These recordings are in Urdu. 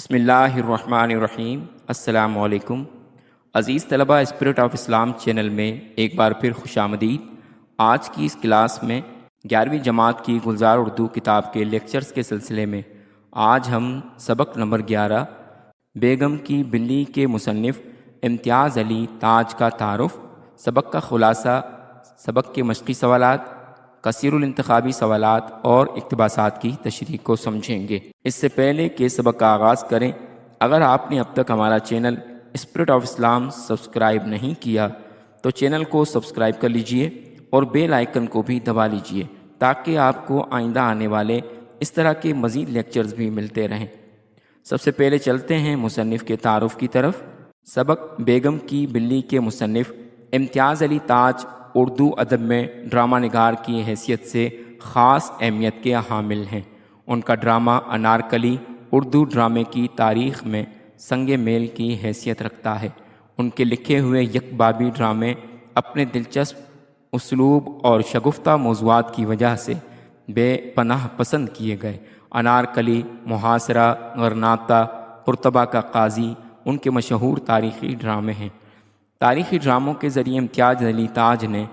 بسم اللہ الرحمن الرحیم۔ السلام علیکم عزیز طلبہ، اسپرٹ آف اسلام چینل میں ایک بار پھر خوش آمدید۔ آج کی اس کلاس میں 11ویں جماعت کی گلزار اردو کتاب کے لیکچرز کے سلسلے میں آج ہم سبق نمبر 11 بیگم کی بلی کے مصنف امتیاز علی تاج کا تعارف، سبق کا خلاصہ، سبق کے مشقی سوالات، کثیر الانتخابی سوالات اور اقتباسات کی تشریح کو سمجھیں گے۔ اس سے پہلے کہ سبق کا آغاز کریں، اگر آپ نے اب تک ہمارا channel spirit of Islam subscribe نہیں کیا تو چینل کو سبسکرائب کر لیجئے اور بیل آئیکن کو بھی دبا لیجئے تاکہ آپ کو آئندہ آنے والے اس طرح کے مزید لیکچرز بھی ملتے رہیں۔ سب سے پہلے چلتے ہیں مصنف کے تعارف کی طرف۔ سبق بیگم کی بلی کے مصنف امتیاز علی تاج اردو ادب میں ڈرامہ نگار کی حیثیت سے خاص اہمیت کے حامل ہیں۔ ان کا ڈرامہ انارکلی اردو ڈرامے کی تاریخ میں سنگ میل کی حیثیت رکھتا ہے۔ ان کے لکھے ہوئے یک بابی ڈرامے اپنے دلچسپ اسلوب اور شگفتہ موضوعات کی وجہ سے بے پناہ پسند کیے گئے۔ انارکلی، محاصرہ، غرناطہ، قرطبہ کا قاضی ان کے مشہور تاریخی ڈرامے ہیں۔ تاریخی ڈراموں کے ذریعے امتیاز علی تاج نے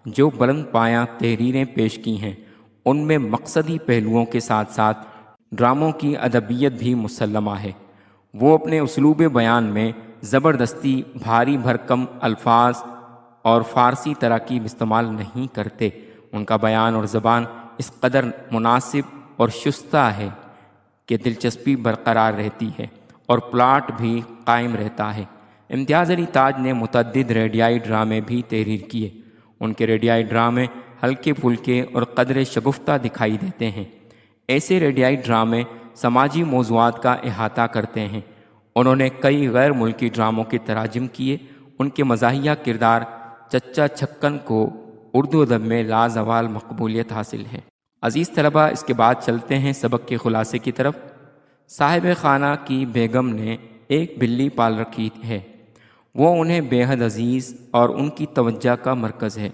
جو بلند پایہ تحریریں پیش کی ہیں ان میں مقصدی پہلوؤں کے ساتھ ساتھ ڈراموں کی ادبیت بھی مسلمہ ہے۔ وہ اپنے اسلوب بیان میں زبردستی، بھاری بھرکم الفاظ اور فارسی تراکیب استعمال نہیں کرتے۔ ان کا بیان اور زبان اس قدر مناسب اور شستہ ہے کہ دلچسپی برقرار رہتی ہے اور پلاٹ بھی قائم رہتا ہے۔ امتیاز علی تاج نے متعدد ریڈیائی ڈرامے بھی تحریر کیے۔ ان کے ریڈیائی ڈرامے ہلکے پھلکے اور قدر شگفتہ دکھائی دیتے ہیں۔ ایسے ریڈیائی ڈرامے سماجی موضوعات کا احاطہ کرتے ہیں۔ انہوں نے کئی غیر ملکی ڈراموں کے تراجم کیے۔ ان کے مزاحیہ کردار چچا چھکن کو اردو ادب میں لازوال مقبولیت حاصل ہے۔ عزیز طلبہ، اس کے بعد چلتے ہیں سبق کے خلاصے کی طرف۔ صاحب خانہ کی بیگم نے ایک بلی پال رکھی ہے۔ وہ انہیں بے حد عزیز اور ان کی توجہ کا مرکز ہے۔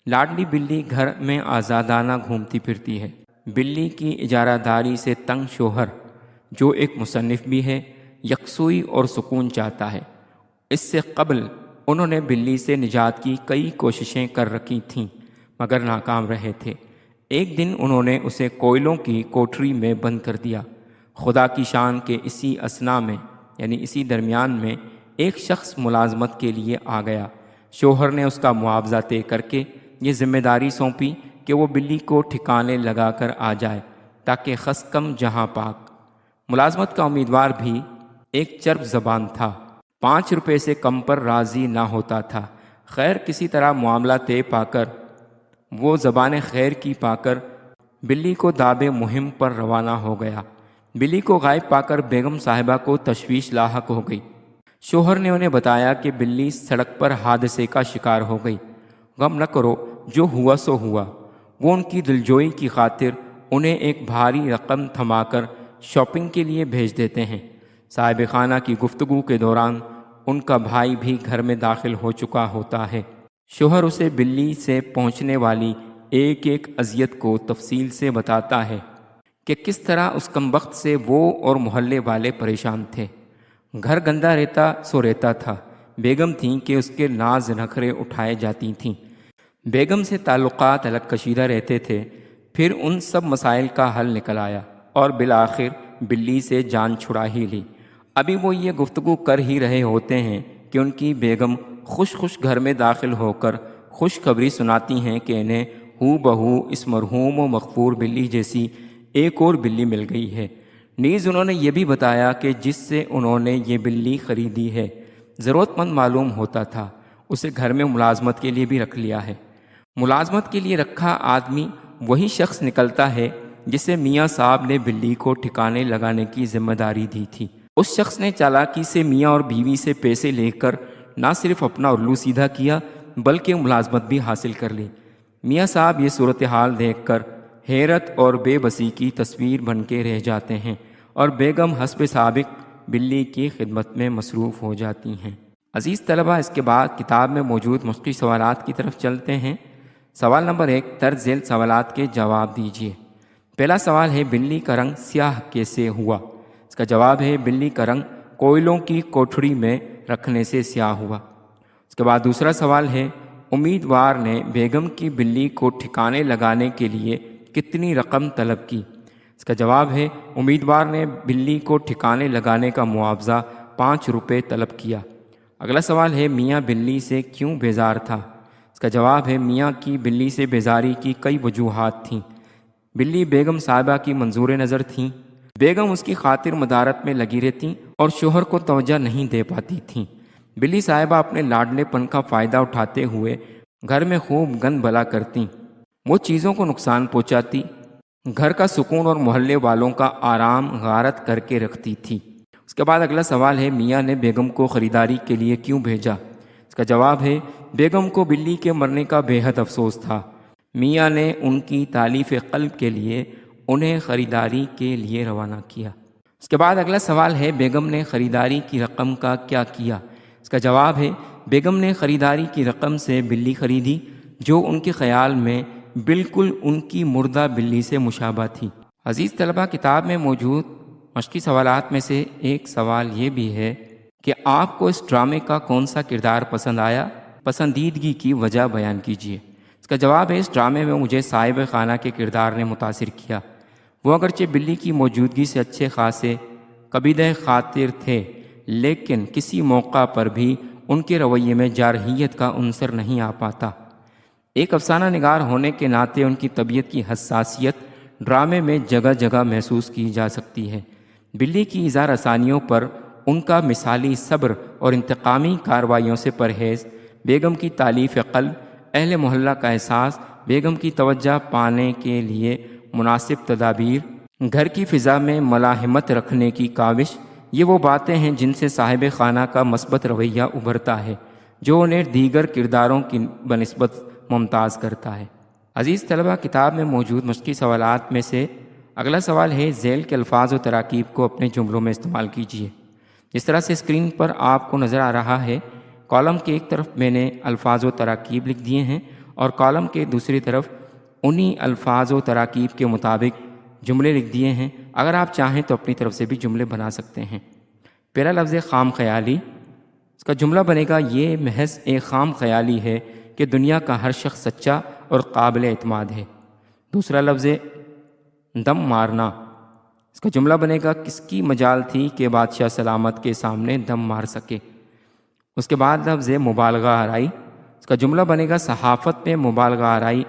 لاڈلی بلی گھر میں آزادانہ گھومتی پھرتی ہے۔ بلی کی اجارہ داری سے تنگ شوہر، جو ایک مصنف بھی ہے، یکسوئی اور سکون چاہتا ہے۔ اس سے قبل انہوں نے بلی سے نجات کی کئی کوششیں کر رکھی تھیں مگر ناکام رہے تھے۔ ایک دن انہوں نے اسے کوئلوں کی کوٹری میں بند کر دیا۔ خدا کی شان کے اسی اثنا میں یعنی اسی درمیان میں ایک شخص ملازمت کے لیے آ گیا۔ شوہر نے اس کا معاوضہ طے کر کے یہ ذمہ داری سونپی کہ وہ بلی کو ٹھکانے لگا کر آ جائے تاکہ خس کم جہاں پاک۔ ملازمت کا امیدوار بھی ایک چرب زبان تھا، 5 روپے سے کم پر راضی نہ ہوتا تھا۔ خیر کسی طرح معاملہ طے پا کر وہ زبان خیر کی پا کر بلی کو دعوے مہم پر روانہ ہو گیا۔ بلی کو غائب پا کر بیگم صاحبہ کو تشویش لاحق ہو گئی۔ شوہر نے انہیں بتایا کہ بلی سڑک پر حادثے کا شکار ہو گئی۔ غم نہ کرو، جو ہوا سو ہوا۔ وہ ان کی دلجوئی کی خاطر انہیں ایک بھاری رقم تھما کر شاپنگ کے لیے بھیج دیتے ہیں۔ صاحب خانہ کی گفتگو کے دوران ان کا بھائی بھی گھر میں داخل ہو چکا ہوتا ہے۔ شوہر اسے بلی سے پہنچنے والی ایک ایک اذیت کو تفصیل سے بتاتا ہے کہ کس طرح اس کمبخت سے وہ اور محلے والے پریشان تھے۔ گھر گندا رہتا سو رہتا تھا۔ بیگم تھیں کہ اس کے ناز نخرے اٹھائے جاتی تھیں۔ بیگم سے تعلقات الگ کشیدہ رہتے تھے۔ پھر ان سب مسائل کا حل نکل آیا اور بالآخر بلی سے جان چھڑا ہی لی۔ ابھی وہ یہ گفتگو کر ہی رہے ہوتے ہیں کہ ان کی بیگم خوش گھر میں داخل ہو کر خوشخبری سناتی ہیں کہ انہیں ہو بہو اس مرحوم و مغفور بلی جیسی ایک اور بلی مل گئی ہے۔ نیز انہوں نے یہ بھی بتایا کہ جس سے انہوں نے یہ بلی خریدی ہے ضرورت مند معلوم ہوتا تھا، اسے گھر میں ملازمت کے لیے بھی رکھ لیا ہے۔ ملازمت کے لیے رکھا آدمی وہی شخص نکلتا ہے جسے میاں صاحب نے بلی کو ٹھکانے لگانے کی ذمہ داری دی تھی۔ اس شخص نے چالاکی سے میاں اور بیوی سے پیسے لے کر نہ صرف اپنا الو سیدھا کیا بلکہ ملازمت بھی حاصل کر لی۔ میاں صاحب یہ صورتحال دیکھ کر حیرت اور بے بسی کی تصویر بن کے رہ جاتے ہیں اور بیگم حسب سابق بلی کی خدمت میں مصروف ہو جاتی ہیں۔ عزیز طلبہ، اس کے بعد کتاب میں موجود مشقی سوالات کی طرف چلتے ہیں۔ سوال نمبر 1، درج ذیل سوالات کے جواب دیجیے۔ پہلا سوال ہے، بلی کا رنگ سیاہ کیسے ہوا؟ اس کا جواب ہے بلی کا رنگ کوئلوں کی کوٹھڑی میں رکھنے سے سیاہ ہوا۔ اس کے بعد دوسرا سوال ہے امیدوار نے بیگم کی بلی کو ٹھکانے لگانے کے لیے کتنی رقم طلب کی؟ اس کا جواب ہے امیدوار نے بلی کو ٹھکانے لگانے کا معاوضہ 5 روپے طلب کیا۔ اگلا سوال ہے میاں بلی سے کیوں بیزار تھا؟ اس کا جواب ہے میاں کی بلی سے بیزاری کی کئی وجوہات تھیں۔ بلی بیگم صاحبہ کی منظور نظر تھیں، بیگم اس کی خاطر مدارت میں لگی رہتیں اور شوہر کو توجہ نہیں دے پاتی تھیں۔ بلی صاحبہ اپنے لاڈلے پن کا فائدہ اٹھاتے ہوئے گھر میں خوب گند بلا کرتیں، وہ چیزوں کو نقصان پہنچاتی، گھر کا سکون اور محلے والوں کا آرام غارت کر کے رکھتی تھی۔ اس کے بعد اگلا سوال ہے میاں نے بیگم کو خریداری کے لیے کیوں بھیجا؟ اس کا جواب ہے بیگم کو بلی کے مرنے کا بے حد افسوس تھا، میاں نے ان کی تالیف قلب کے لیے انہیں خریداری کے لیے روانہ کیا۔ اس کے بعد اگلا سوال ہے بیگم نے خریداری کی رقم کا کیا کیا؟ اس کا جواب ہے بیگم نے خریداری کی رقم سے بلی خریدی جو ان کے خیال میں بالکل ان کی مردہ بلی سے مشابہ تھی۔ عزیز طلبہ، کتاب میں موجود مشقی سوالات میں سے ایک سوال یہ بھی ہے کہ آپ کو اس ڈرامے کا کون سا کردار پسند آیا؟ پسندیدگی کی وجہ بیان کیجیے۔ اس کا جواب ہے اس ڈرامے میں مجھے صاحب خانہ کے کردار نے متاثر کیا۔ وہ اگرچہ بلی کی موجودگی سے اچھے خاصے کبیدہ خاطر تھے، لیکن کسی موقع پر بھی ان کے رویے میں جارحیت کا عنصر نہیں آ پاتا۔ ایک افسانہ نگار ہونے کے ناطے ان کی طبیعت کی حساسیت ڈرامے میں جگہ جگہ محسوس کی جا سکتی ہے۔ بلی کی اظہار آسانیوں پر ان کا مثالی صبر اور انتقامی کارروائیوں سے پرہیز، بیگم کی تالیف قلب، اہل محلہ کا احساس، بیگم کی توجہ پانے کے لیے مناسب تدابیر، گھر کی فضا میں ملاحمت رکھنے کی کاوش، یہ وہ باتیں ہیں جن سے صاحب خانہ کا مثبت رویہ ابھرتا ہے جو انہیں دیگر کرداروں کی بنسبت ممتاز کرتا ہے۔ عزیز طلبہ، کتاب میں موجود مشقی سوالات میں سے اگلا سوال ہے ذیل کے الفاظ و تراکیب کو اپنے جملوں میں استعمال کیجیے۔ جس طرح سے اسکرین پر آپ کو نظر آ رہا ہے، کالم کے ایک طرف میں نے الفاظ و تراکیب لکھ دیے ہیں اور کالم کے دوسری طرف انہی الفاظ و تراکیب کے مطابق جملے لکھ دیے ہیں۔ اگر آپ چاہیں تو اپنی طرف سے بھی جملے بنا سکتے ہیں۔ پہلا لفظ خام خیالی، اس کا جملہ بنے گا یہ محض ایک خام خیالی ہے کہ دنیا کا ہر شخص سچا اور قابل اعتماد ہے۔ دوسرا لفظ دم مارنا، اس کا جملہ بنے گا کس کی مجال تھی کہ بادشاہ سلامت کے سامنے دم مار سکے۔ اس کے بعد لفظ مبالغہ آرائی، اس کا جملہ بنے گا صحافت میں مبالغہ آرائی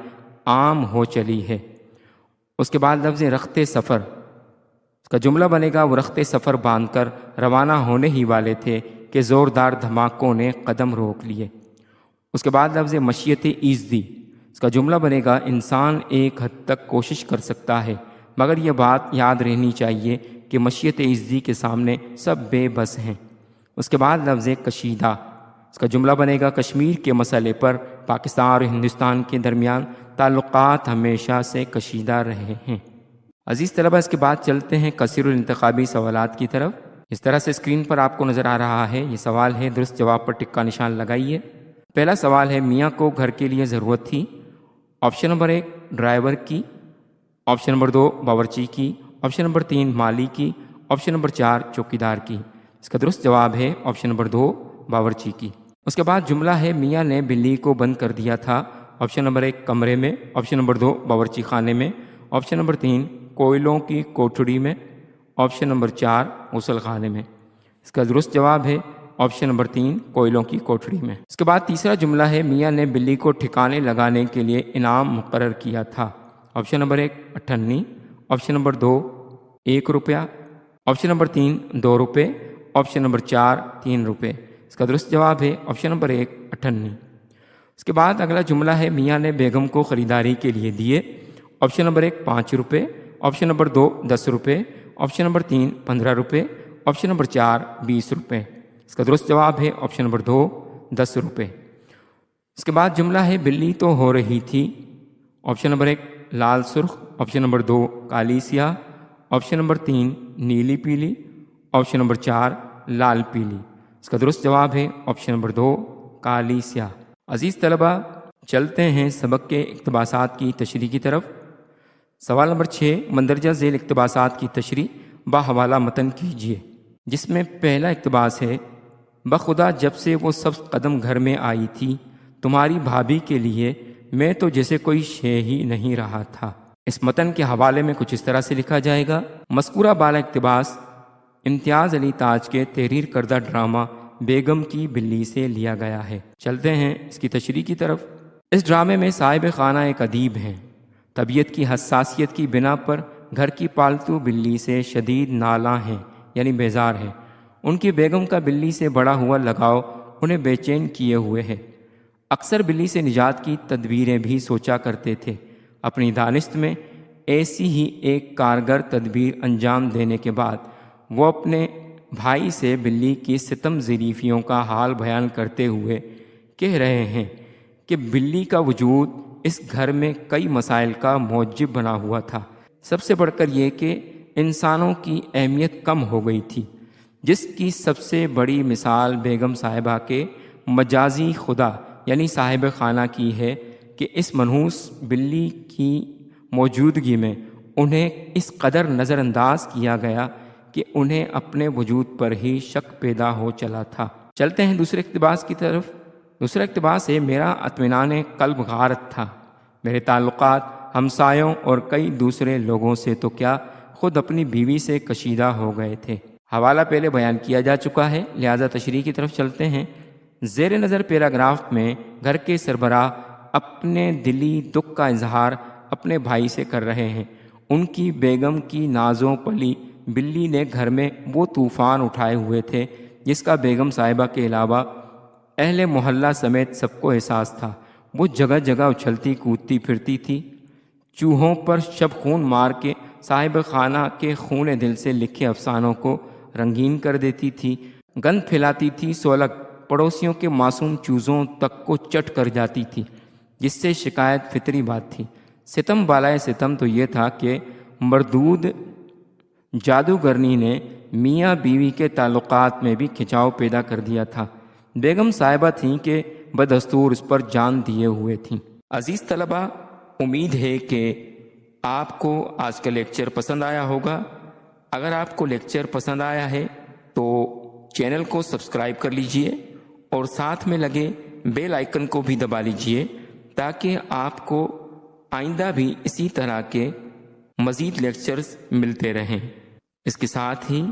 عام ہو چلی ہے۔ اس کے بعد لفظ رخت سفر، اس کا جملہ بنے گا وہ رخت سفر باندھ کر روانہ ہونے ہی والے تھے کہ زوردار دھماکوں نے قدم روک لیے۔ اس کے بعد لفظ مشیت ایزدی، اس کا جملہ بنے گا انسان ایک حد تک کوشش کر سکتا ہے مگر یہ بات یاد رہنی چاہیے کہ مشیت ایزدی کے سامنے سب بے بس ہیں۔ اس کے بعد لفظ کشیدہ، اس کا جملہ بنے گا کشمیر کے مسئلے پر پاکستان اور ہندوستان کے درمیان تعلقات ہمیشہ سے کشیدہ رہے ہیں۔ عزیز طلبہ، اس کے بعد چلتے ہیں کثیر الانتخابی سوالات کی طرف۔ اس طرح سے اسکرین پر آپ کو نظر آ رہا ہے یہ سوال ہے، درست جواب پر ٹک کا نشان لگائیے۔ پہلا سوال ہے میاں کو گھر کے لیے ضرورت تھی؟ آپشن نمبر 1 ڈرائیور کی، آپشن نمبر 2 باورچی کی، آپشن نمبر 3 مالی کی، آپشن نمبر 4 چوکیدار کی۔ اس کا درست جواب ہے آپشن نمبر 2 باورچی کی۔ اس کے بعد جملہ ہے میاں نے بلی کو بند کر دیا تھا۔ آپشن نمبر 1 کمرے میں، آپشن نمبر 2 باورچی خانے میں، آپشن نمبر 3 کوئلوں کی کوٹھڑی میں، آپشن نمبر 4 غسل خانے میں۔ اس کا درست جواب ہے آپشن نمبر 3 کوئلوں کی کوٹھڑی میں۔ اس کے بعد تیسرا جملہ ہے میاں نے بلی کو ٹھکانے لگانے کے لیے انعام مقرر کیا تھا۔ آپشن نمبر 1 اٹھنی، آپشن نمبر 2 1 روپیہ، آپشن نمبر 3 2 روپے، آپشن نمبر 4 3 روپے۔ اس کا درست جواب ہے آپشن نمبر 1 اٹھنی۔ اس کے بعد اگلا جملہ ہے میاں نے بیگم کو خریداری کے لیے دیے۔ آپشن نمبر 1 5 روپے، آپشن نمبر 2 10 روپے، آپشن نمبر 3 15 روپے، آپشن نمبر 4 20 روپے۔ اس کا درست جواب ہے آپشن نمبر 2 10 روپے۔ اس کے بعد جملہ ہے بلی تو ہو رہی تھی۔ آپشن نمبر 1 لال سرخ، آپشن نمبر 2 کالی سیاہ، آپشن نمبر 3 نیلی پیلی، آپشن نمبر 4 لال پیلی۔ اس کا درست جواب ہے آپشن نمبر 2 کالی سیاہ۔ عزیز طلبہ، چلتے ہیں سبق کے اقتباسات کی تشریح کی طرف۔ سوال نمبر 6 مندرجہ ذیل اقتباسات کی تشریح باحوالہ متن کیجیے، جس میں پہلا اقتباس ہے: بخدا جب سے وہ سبز قدم گھر میں آئی تھی تمہاری بھابھی کے لیے میں تو جیسے کوئی شے ہی نہیں رہا تھا۔ اس متن کے حوالے میں کچھ اس طرح سے لکھا جائے گا: مذکورہ بالا اقتباس امتیاز علی تاج کے تحریر کردہ ڈرامہ بیگم کی بلی سے لیا گیا ہے۔ چلتے ہیں اس کی تشریح کی طرف۔ اس ڈرامے میں صاحب خانہ ایک ادیب ہیں۔ طبیعت کی حساسیت کی بنا پر گھر کی پالتو بلی سے شدید نالاں ہیں، یعنی بیزار ہیں۔ ان کی بیگم کا بلی سے بڑا ہوا لگاؤ انہیں بے چین کیے ہوئے ہے۔ اکثر بلی سے نجات کی تدبیریں بھی سوچا کرتے تھے۔ اپنی دانست میں ایسی ہی ایک کارگر تدبیر انجام دینے کے بعد وہ اپنے بھائی سے بلی کی ستم ظریفیوں کا حال بیان کرتے ہوئے کہہ رہے ہیں کہ بلی کا وجود اس گھر میں کئی مسائل کا موجب بنا ہوا تھا، سب سے بڑھ کر یہ کہ انسانوں کی اہمیت کم ہو گئی تھی، جس کی سب سے بڑی مثال بیگم صاحبہ کے مجازی خدا یعنی صاحب خانہ کی ہے کہ اس منحوس بلی کی موجودگی میں انہیں اس قدر نظر انداز کیا گیا کہ انہیں اپنے وجود پر ہی شک پیدا ہو چلا تھا۔ چلتے ہیں دوسرے اقتباس کی طرف۔ دوسرا اقتباس ہے: میرا اطمینان قلب غارت تھا، میرے تعلقات ہمسایوں اور کئی دوسرے لوگوں سے تو کیا خود اپنی بیوی سے کشیدہ ہو گئے تھے۔ حوالہ پہلے بیان کیا جا چکا ہے، لہذا تشریح کی طرف چلتے ہیں۔ زیر نظر پیراگراف میں گھر کے سربراہ اپنے دلی دکھ کا اظہار اپنے بھائی سے کر رہے ہیں۔ ان کی بیگم کی نازوں پلی بلی نے گھر میں وہ طوفان اٹھائے ہوئے تھے جس کا بیگم صاحبہ کے علاوہ اہل محلہ سمیت سب کو احساس تھا۔ وہ جگہ جگہ اچھلتی کودتی پھرتی تھی، چوہوں پر شب خون مار کے صاحب خانہ کے خون دل سے لکھے افسانوں کو رنگین کر دیتی تھی، گند پھیلاتی تھی، سولگ پڑوسیوں کے معصوم چوزوں تک کو چٹ کر جاتی تھی، جس سے شکایت فطری بات تھی۔ ستم بالائے ستم تو یہ تھا کہ مردود جادوگرنی نے میاں بیوی کے تعلقات میں بھی کھنچاؤ پیدا کر دیا تھا۔ بیگم صاحبہ تھیں کہ بدستور اس پر جان دیے ہوئے تھیں۔ عزیز طلبہ، امید ہے کہ آپ کو آج کا لیکچر پسند آیا ہوگا۔ اگر آپ کو لیکچر پسند آیا ہے تو چینل کو سبسکرائب کر لیجئے اور ساتھ میں لگے بیل آئیکن کو بھی دبا لیجئے تاکہ آپ کو آئندہ بھی اسی طرح کے مزید لیکچرز ملتے رہیں۔ اس کے ساتھ ہی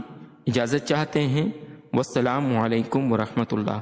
اجازت چاہتے ہیں۔ والسلام علیکم ورحمۃ اللہ۔